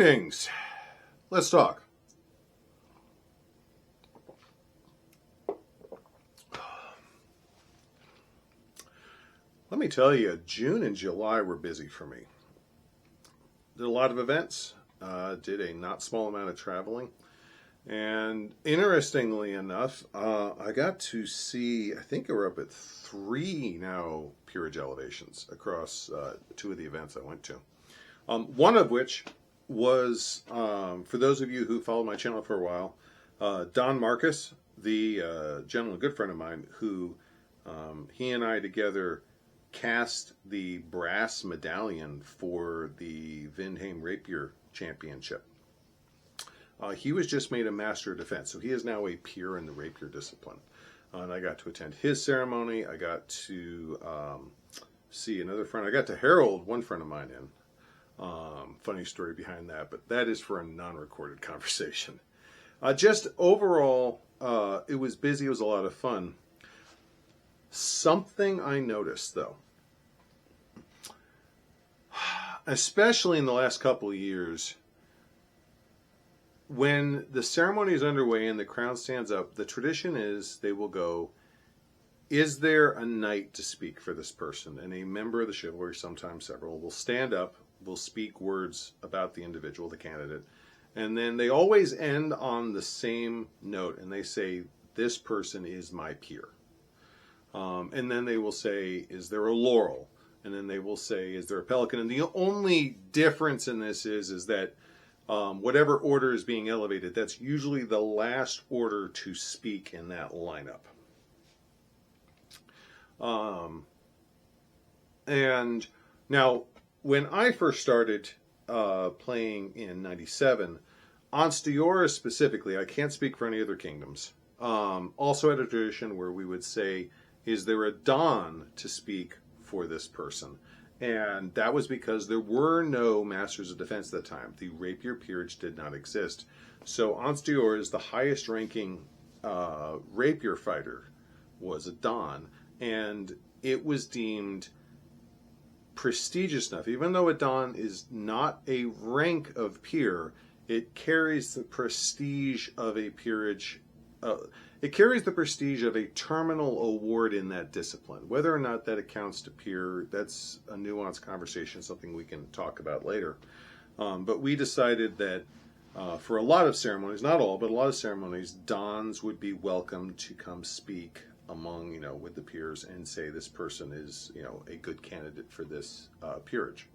Greetings. Let's talk. Let me tell you, June and July were busy for me. Did a lot of events, did a not small amount of traveling, and interestingly enough, I got to see, I think we're up at 3 now peerage elevations across 2 of the events I went to. One of which was, for those of you who followed my channel for a while, Don Marcus, the gentleman, good friend of mine, who he and I together cast the brass medallion for the Vindheim Rapier Championship. He was just made a Master of Defense, so he is now a peer in the rapier discipline. And I got to attend his ceremony. I got to see another friend. I got to herald one friend of mine in. Funny story behind that, but that is for a non-recorded conversation. Just overall, it was busy. It was a lot of fun. Something I noticed, though, especially in the last couple of years, when the ceremony is underway and the crown stands up, the tradition is they will go, is there a knight to speak for this person? And a member of the chivalry, sometimes several, will stand up, will speak words about the individual, the candidate, and then they always end on the same note, and they say, this person is my peer. And then they will say, is there a laurel? And then they will say, is there a pelican? And the only difference in this is that whatever order is being elevated, that's usually the last order to speak in that lineup. And now, when I first started playing in '97, Ansteora specifically, I can't speak for any other kingdoms, also had a tradition where we would say, is there a Don to speak for this person? And that was because there were no Masters of Defense at the time. The Rapier Peerage did not exist. So Ansteora is the highest ranking rapier fighter, was a Don, and it was deemed prestigious enough. Even though a Don is not a rank of peer, it carries the prestige of a peerage. It carries the prestige of a terminal award in that discipline. Whether or not that accounts to peer, that's a nuanced conversation, something we can talk about later. But we decided that for a lot of ceremonies, not all, but a lot of ceremonies, Dons would be welcome to come speak among, with the peers and say this person is, a good candidate for this peerage.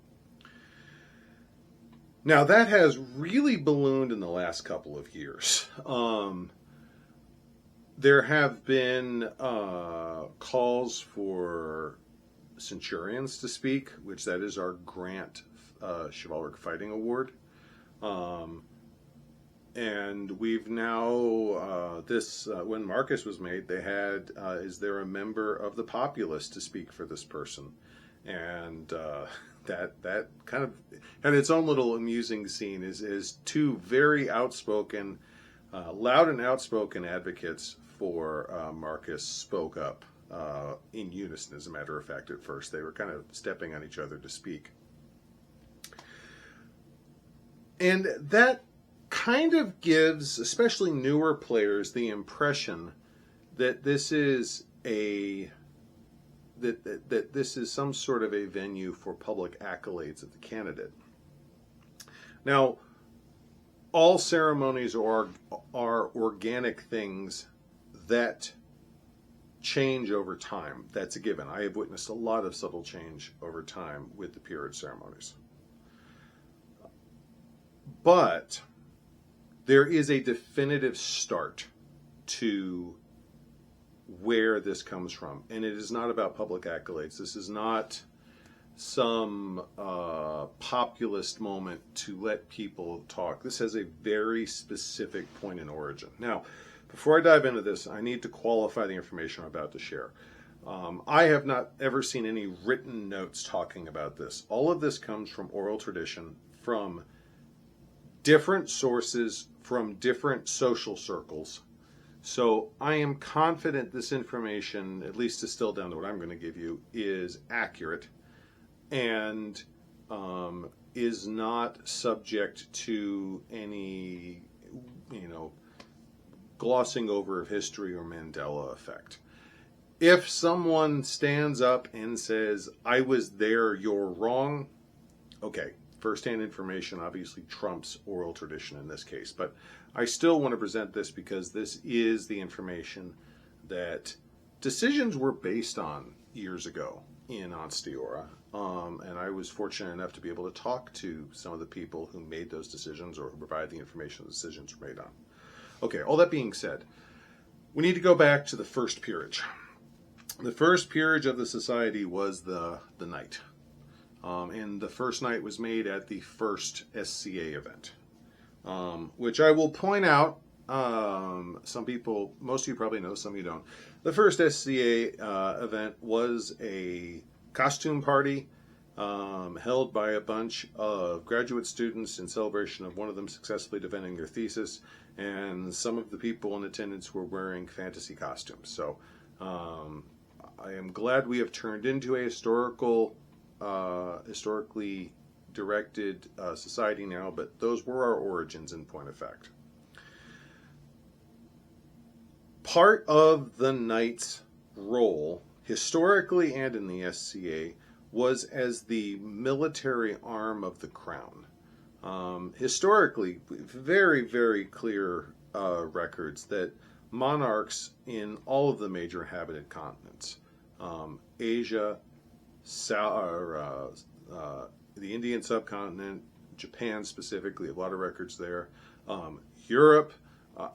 Now that has really ballooned in the last couple of years. There have been calls for centurions to speak, which that is our grant chivalric fighting award. And we've now, when Marcus was made, they had, is there a member of the populace to speak for this person? And that kind of had its own little amusing scene, is 2 very outspoken, loud and outspoken advocates for Marcus spoke up in unison, as a matter of fact, at first. They were kind of stepping on each other to speak. And that kind of gives, especially newer players, the impression that this is that this is some sort of a venue for public accolades of the candidate. Now, all ceremonies are organic things that change over time. That's a given. I have witnessed a lot of subtle change over time with the peerage ceremonies. But there is a definitive start to where this comes from. And it is not about public accolades. This is not some populist moment to let people talk. This has a very specific point in origin. Now, before I dive into this, I need to qualify the information I'm about to share. I have not ever seen any written notes talking about this. All of this comes from oral tradition, from different sources, from different social circles. So I am confident this information, at least distilled down to what I'm going to give you, is accurate and is not subject to any, glossing over of history or Mandela effect. If someone stands up and says, I was there, you're wrong, okay, firsthand information obviously trumps oral tradition in this case. But I still want to present this because this is the information that decisions were based on years ago in Onsteora. And I was fortunate enough to be able to talk to some of the people who made those decisions or who provided the information the decisions were made on. Okay, all that being said, we need to go back to the first peerage. The first peerage of the society was the knight. And the first knight was made at the first SCA event, which I will point out, some people, most of you probably know, some of you don't. The first SCA event was a costume party held by a bunch of graduate students in celebration of one of them successfully defending their thesis, and some of the people in attendance were wearing fantasy costumes. So I am glad we have turned into a historically directed society now, but those were our origins in point of fact. Part of the knight's role, historically and in the SCA, was as the military arm of the crown. Historically, very, very clear records that monarchs in all of the major inhabited continents, Asia, the Indian subcontinent, Japan specifically, a lot of records there, Europe,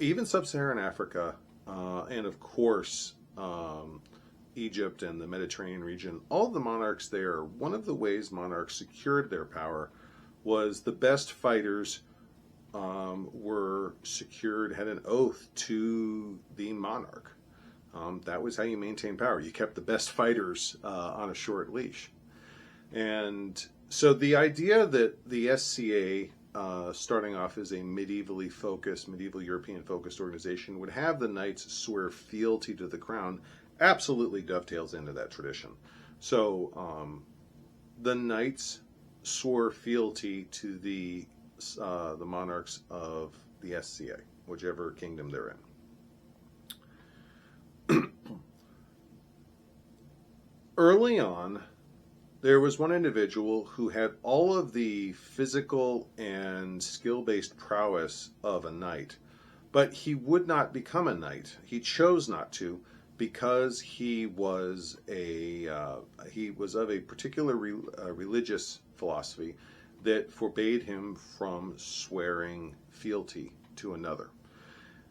even sub-Saharan Africa, and of course Egypt and the Mediterranean region, all of the monarchs there, one of the ways monarchs secured their power was the best fighters were secured, had an oath to the monarch. That was how you maintained power. You kept the best fighters on a short leash. And so the idea that the SCA, starting off as a medieval European focused organization, would have the knights swear fealty to the crown absolutely dovetails into that tradition. So the knights swore fealty to the monarchs of the SCA, whichever kingdom they're in. Early on, there was one individual who had all of the physical and skill-based prowess of a knight, but he would not become a knight. He chose not to because he was of a particular religious philosophy that forbade him from swearing fealty to another.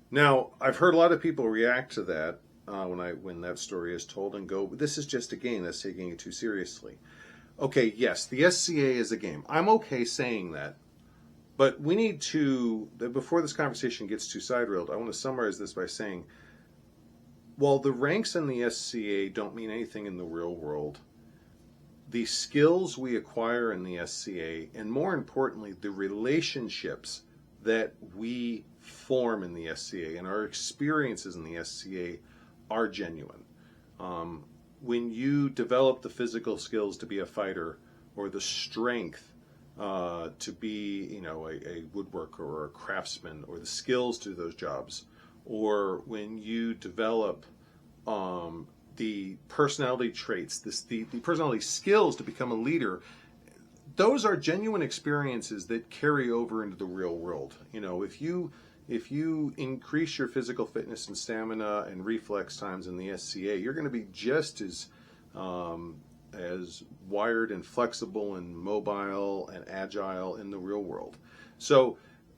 Now, I've heard a lot of people react to that when that story is told and go, this is just a game, that's taking it too seriously. Okay, yes, the SCA is a game. I'm okay saying that, but we need to, before this conversation gets too side-railed, I want to summarize this by saying, while the ranks in the SCA don't mean anything in the real world, the skills we acquire in the SCA, and more importantly, the relationships that we form in the SCA and our experiences in the SCA are genuine. When you develop the physical skills to be a fighter, or the strength to be, a woodworker or a craftsman, or the skills to do those jobs, or when you develop the personality traits, the personality skills to become a leader, those are genuine experiences that carry over into the real world. If you increase your physical fitness and stamina and reflex times in the SCA, you're going to be just as wired and flexible and mobile and agile in the real world. So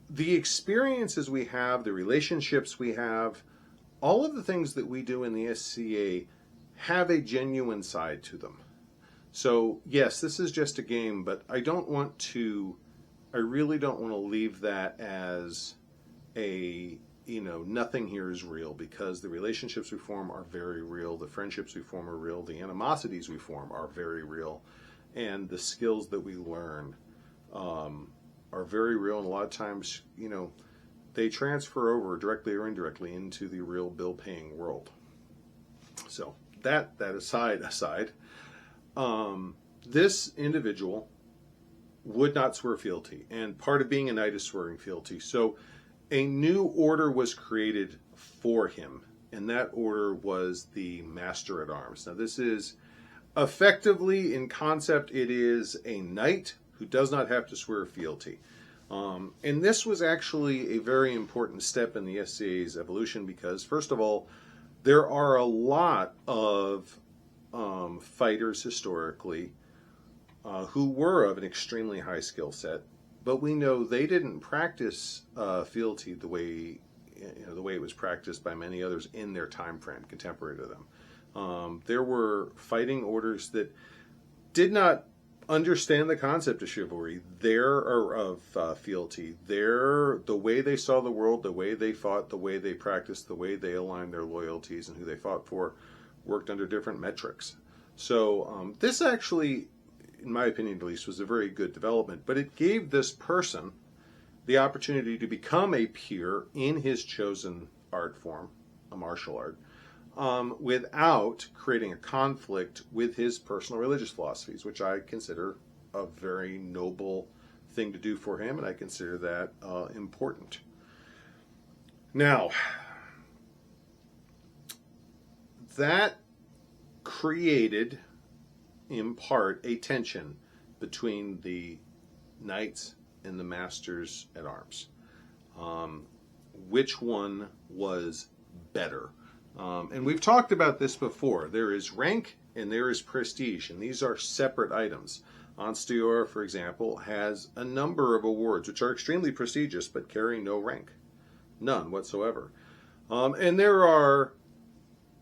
the experiences we have, the relationships we have, all of the things that we do in the SCA have a genuine side to them. So yes, this is just a game, but I really don't want to leave that as nothing here is real, because the relationships we form are very real, the friendships we form are real, the animosities we form are very real, and the skills that we learn are very real, and a lot of times, they transfer over directly or indirectly into the real bill-paying world. So that aside, this individual would not swear fealty, and part of being a knight is swearing fealty. So a new order was created for him, and that order was the Master at Arms. Now, this is effectively, in concept, it is a knight who does not have to swear fealty. And this was actually a very important step in the SCA's evolution because, first of all, there are a lot of fighters historically who were of an extremely high skill set, but we know they didn't practice fealty the way it was practiced by many others in their time frame, contemporary to them. There were fighting orders that did not understand the concept of chivalry, of fealty. The way they saw the world, the way they fought, the way they practiced, the way they aligned their loyalties and who they fought for, worked under different metrics. So this actually, in my opinion at least, was a very good development. But it gave this person the opportunity to become a peer in his chosen art form, a martial art, without creating a conflict with his personal religious philosophies, which I consider a very noble thing to do for him, and I consider that important. Now, that created, in part, a tension between the knights and the masters at arms. Which one was better? And we've talked about this before. There is rank and there is prestige, and these are separate items. Anstior, for example, has a number of awards which are extremely prestigious but carry no rank. None whatsoever. And there are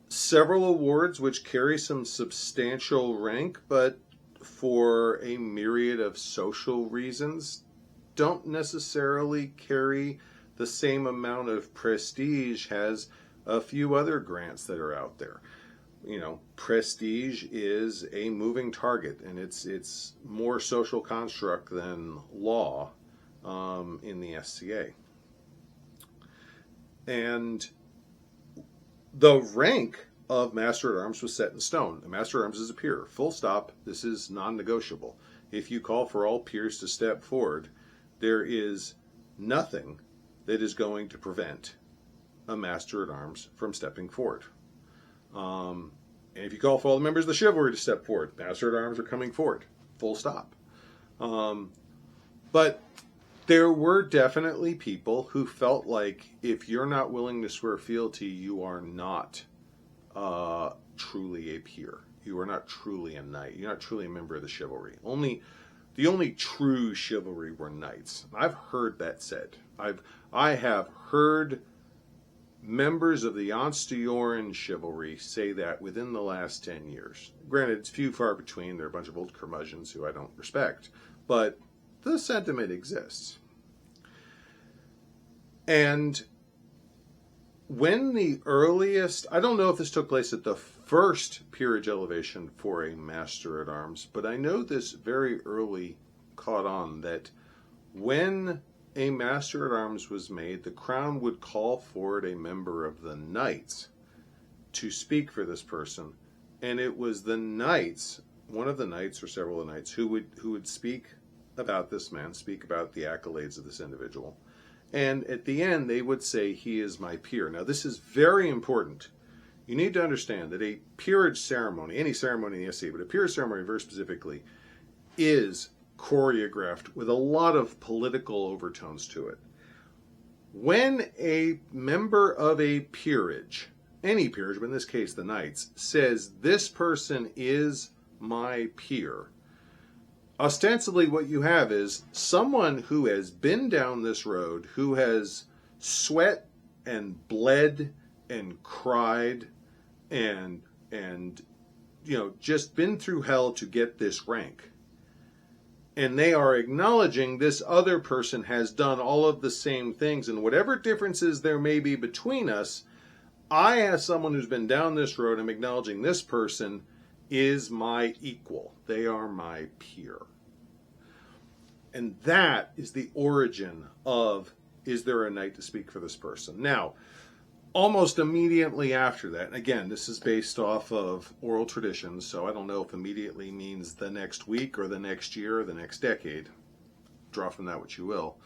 several awards which carry some substantial rank, but for a myriad of social reasons don't necessarily carry the same amount of prestige as a few other grants that are out there. Prestige is a moving target, and it's more social construct than law in the SCA. And the rank of Master at Arms was set in stone. The Master at Arms is a peer. Full stop. This is non-negotiable. If you call for all peers to step forward, there is nothing that is going to prevent a Master at Arms from stepping forward. And if you call for all the members of the chivalry to step forward, Master at Arms are coming forward. Full stop. But there were definitely people who felt like if you're not willing to swear fealty, you are not truly a peer. You are not truly a knight. You're not truly a member of the chivalry. The only true chivalry were knights. I've heard that said. I have heard members of the Anstioran chivalry say that within the last 10 years. Granted, it's few far between. They're a bunch of old curmudgeons who I don't respect. But the sentiment exists. And when the earliest, I don't know if this took place at the first peerage elevation for a Master at Arms, but I know this very early caught on that when a Master at Arms was made, the crown would call forward a member of the knights to speak for this person, and it was the knights, one of the knights or several of the knights, who would speak about this man, speak about the accolades of this individual. And at the end, they would say, "He is my peer." Now, this is very important. You need to understand that a peerage ceremony, any ceremony in the SCA, but a peerage ceremony very specifically, is choreographed with a lot of political overtones to it. When a member of a peerage, any peerage, but in this case the knights, says, "This person is my peer," ostensibly what you have is someone who has been down this road, who has sweat and bled and cried and just been through hell to get this rank. And they are acknowledging this other person has done all of the same things, and whatever differences there may be between us, I, as someone who's been down this road, am acknowledging this person is my equal. They are my peer. And that is the origin of, is there a knight to speak for this person? Now, almost immediately after that, again, this is based off of oral traditions, so I don't know if immediately means the next week or the next year or the next decade. draw from that what you will.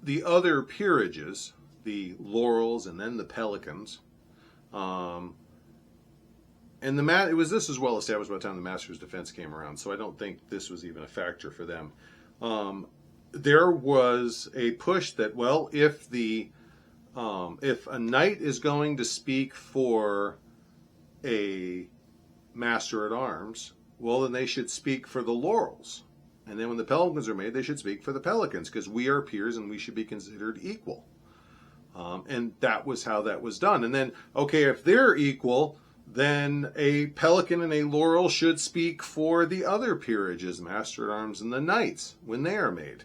The other peerages, the laurels and then the pelicans, and this was well established by the time the Master's Defense came around, so I don't think this was even a factor for them. There was a push that, well, if a knight is going to speak for a master at arms, well, then they should speak for the laurels. And then when the pelicans are made, they should speak for the pelicans, because we are peers and we should be considered equal. And that was how that was done. And then, okay, if they're equal, then a pelican and a laurel should speak for the other peerages, master at arms and the knights, when they are made.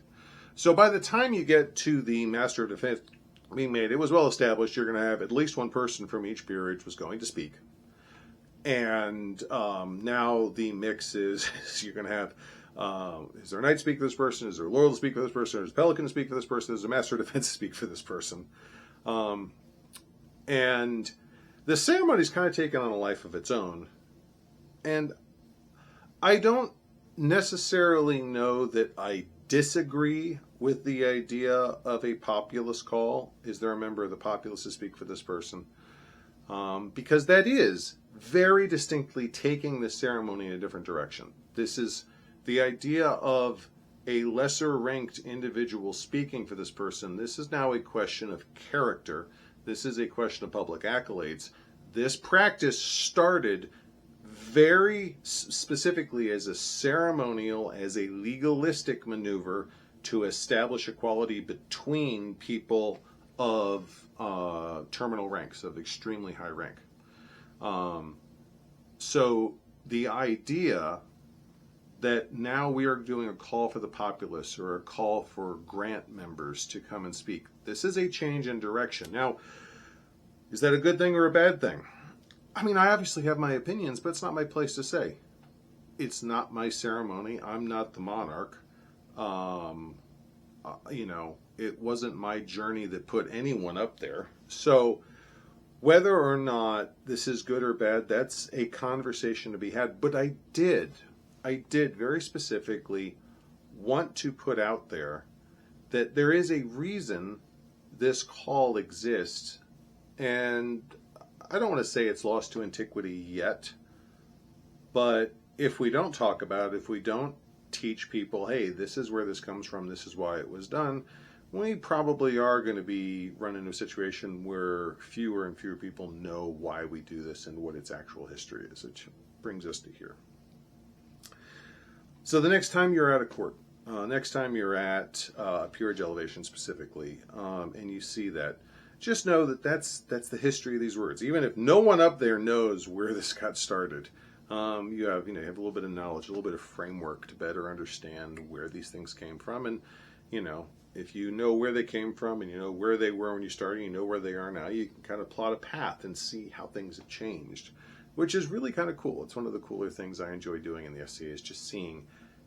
So by the time you get to the Master of Defense being made, it was well established you're going to have at least one person from each peerage was going to speak. And now the mix is you're going to have, is there a knight speak for this person? Is there a laurel to speak for this person? Is there a pelican to speak for this person? Is there a Master of Defense to speak for this person? And the ceremony's kind of taken on a life of its own. And I don't necessarily know that I disagree with the idea of a populace call. Is there a member of the populace to speak for this person? Because that is very distinctly taking the ceremony in a different direction. This is the idea of a lesser ranked individual speaking for this person. This is now a question of character. This is a question of public accolades. This practice started very specifically as a ceremonial, as a legalistic maneuver to establish equality between people of terminal ranks, of extremely high rank. So the idea that now we are doing a call for the populace or a call for grant members to come and speak, this is a change in direction. Now, is that a good thing or a bad thing? I mean, I obviously have my opinions, but it's not my place to say. It's not my ceremony. I'm not the monarch. It wasn't my journey that put anyone up there. So whether or not this is good or bad, that's a conversation to be had. But I did very specifically want to put out there that there is a reason this call exists. And I don't want to say it's lost to antiquity yet, but if we don't talk about it, if we don't teach people, hey, this is where this comes from, this is why it was done, we probably are going to be running into a situation where fewer and fewer people know why we do this and what its actual history is, which brings us to here. So the next time you're at a court, next time you're at peerage elevation specifically, and you see that, just know that that's the history of these words. Even if no one up there knows where this got started, you have a little bit of knowledge, a little bit of framework to better understand where these things came from. And if you know where they came from and you know where they were when you started, you know where they are now, you can kind of plot a path and see how things have changed, which is really kind of cool. It's one of the cooler things I enjoy doing in the SCA, is just seeing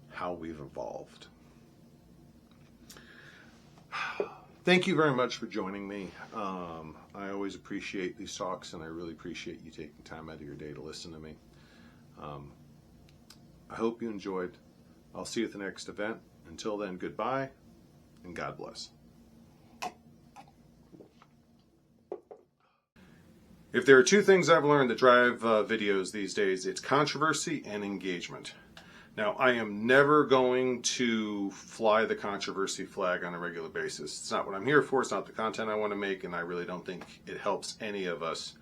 how we've evolved. Thank you very much for joining me. I always appreciate these talks, and I really appreciate you taking time out of your day to listen to me. I hope you enjoyed. I'll see you at the next event. Until then, goodbye, and God bless. If there are two things I've learned that drive videos these days, it's controversy and engagement. Now, I am never going to fly the controversy flag on a regular basis. It's not what I'm here for. It's not the content I want to make, and I really don't think it helps any of us.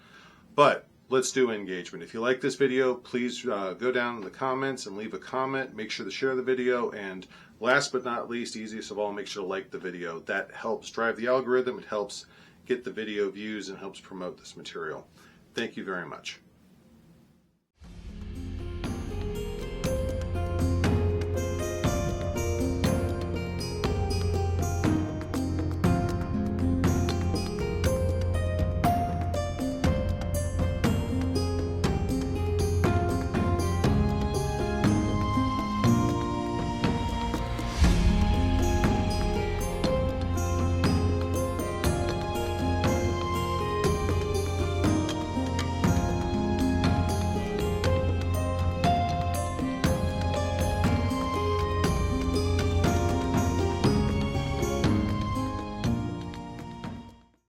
But let's do engagement. If you like this video, please go down in the comments and leave a comment. Make sure to share the video. And last but not least, easiest of all, make sure to like the video. That helps drive the algorithm. It helps get the video views and helps promote this material. Thank you very much.